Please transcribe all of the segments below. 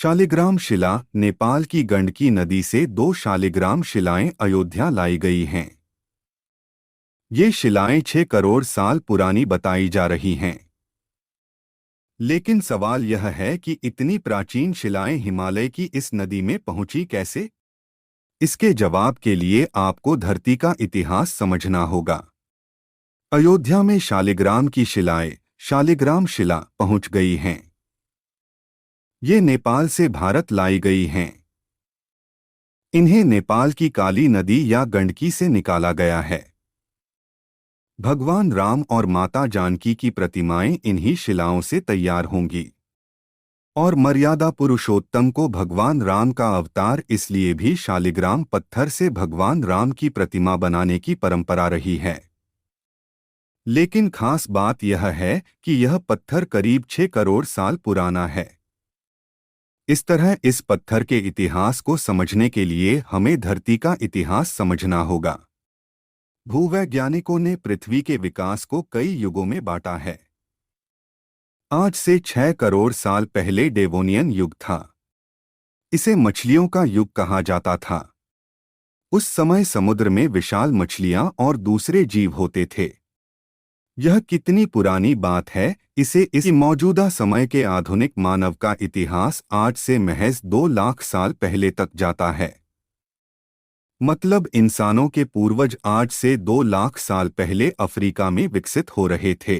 शालिग्राम शिला नेपाल की गंडकी नदी से 2 शालिग्राम शिलाएं अयोध्या लाई गई हैं। ये शिलाएं 6 करोड़ साल पुरानी बताई जा रही हैं। लेकिन सवाल यह है कि इतनी प्राचीन शिलाएं हिमालय की इस नदी में पहुंची कैसे? इसके जवाब के लिए आपको धरती का इतिहास समझना होगा। अयोध्या में शालिग्राम की शिलाएं, शालिग्राम शिला, पहुंच गई हैं। ये नेपाल से भारत लाई गई हैं। इन्हें नेपाल की काली नदी या गंडकी से निकाला गया है। भगवान राम और माता जानकी की प्रतिमाएं इन्हीं शिलाओं से तैयार होंगी। और मर्यादा पुरुषोत्तम को भगवान राम का अवतार इसलिए भी शालिग्राम पत्थर से भगवान राम की प्रतिमा बनाने की परंपरा रही है। लेकिन खास बात यह है कि यह पत्थर करीब 6 करोड़ साल पुराना है। इस तरह इस पत्थर के इतिहास को समझने के लिए हमें धरती का इतिहास समझना होगा। भूवैज्ञानिकों ने पृथ्वी के विकास को कई युगों में बांटा है। आज से 6 करोड़ साल पहले डेवोनियन युग था। इसे मछलियों का युग कहा जाता था। उस समय समुद्र में विशाल मछलियां और दूसरे जीव होते थे। यह कितनी पुरानी बात है, इसे इस मौजूदा समय के आधुनिक मानव का इतिहास आज से महज 2 लाख साल पहले तक जाता है। मतलब इंसानों के पूर्वज आज से 2 लाख साल पहले अफ्रीका में विकसित हो रहे थे।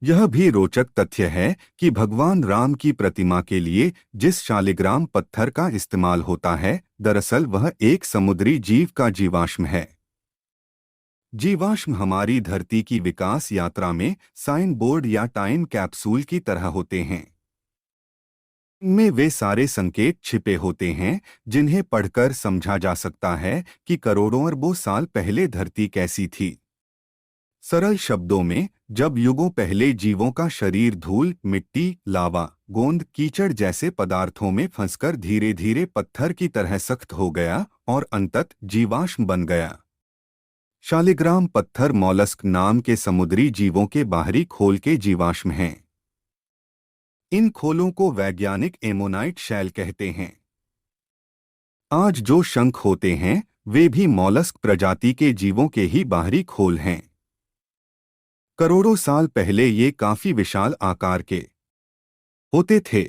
यह भी रोचक तथ्य है कि भगवान राम की प्रतिमा के लिए जिस शालिग्राम पत्थर का इस्तेमाल होता है, दरअसल वह एक समुद्री जीव का जीवाश्म है। जीवाश्म हमारी धरती की विकास यात्रा में साइन बोर्ड या टाइम कैप्सूल की तरह होते हैं। इनमें वे सारे संकेत छिपे होते हैं जिन्हें पढ़कर समझा जा सकता है कि करोड़ों अरबों साल पहले धरती कैसी थी। सरल शब्दों में, जब युगों पहले जीवों का शरीर धूल, मिट्टी, लावा, गोंद, कीचड़ जैसे पदार्थों में फंसकर धीरे धीरे पत्थर की तरह सख्त हो गया और अंततः जीवाश्म बन गया। शालिग्राम पत्थर मॉलस्क नाम के समुद्री जीवों के बाहरी खोल के जीवाश्म हैं। इन खोलों को वैज्ञानिक एमोनाइट शैल कहते हैं। आज जो शंख होते हैं वे भी मॉलस्क प्रजाति के जीवों के ही बाहरी खोल हैं। करोड़ों साल पहले ये काफी विशाल आकार के होते थे।